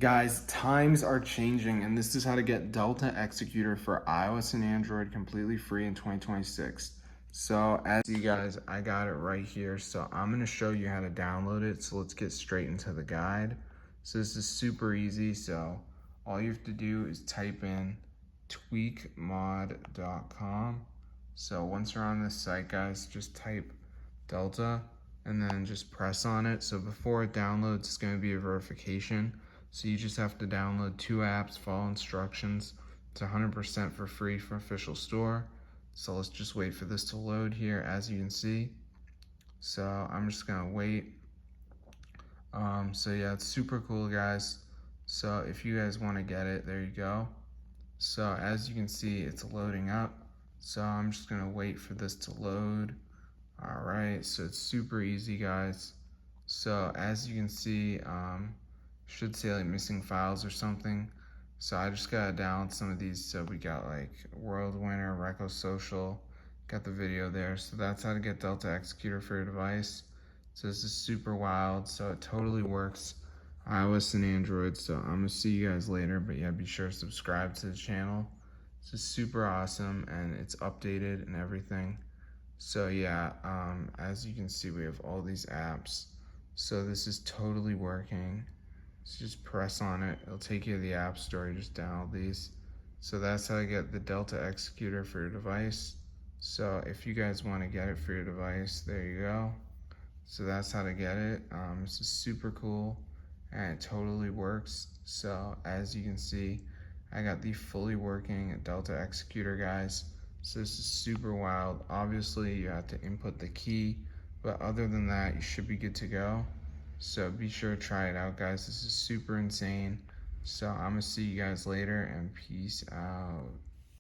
Guys, times are changing, and this is how to get Delta Executor for iOS and Android completely free in 2026. So as you guys, I got it right here. So I'm going to show you how to download it. So let's get straight into the guide. So this is super easy. So all you have to do is type in tweakmod.com. So once you're on this site, guys, just type Delta and then just press on it. So before it downloads, it's going to be a verification. So you just have to download 2 apps, follow instructions. It's 100% for free from official store. So let's just wait for this to load here, as you can see. So I'm just gonna wait. So yeah, it's super cool, guys. So if you guys want to get it, there you go. So as you can see, it's loading up. So I'm just gonna wait for this to load. All right, so it's super easy, guys. So as you can see, should say like missing files or something. So I just gotta download some of these. So we got like World Winner, Reco Social, got the video there. So that's how to get Delta Executor for your device. So this is super wild. So it totally works, iOS and Android. So I'm gonna see you guys later. But yeah, be sure to subscribe to the channel. This is super awesome and it's updated and everything. So yeah, as you can see, we have all these apps. So this is totally working. So just press on it. It'll take you to the App Store. You just download these. So that's how to get the Delta Executor for your device. So if you guys want to get it for your device, there you go. So that's how to get it. This is super cool and it totally works. So as you can see, I got the fully working Delta Executor, guys. So this is super wild. Obviously you have to input the key, but other than that, you should be good to go. So be sure to try it out, guys. This is super insane. So I'm gonna see you guys later and peace out.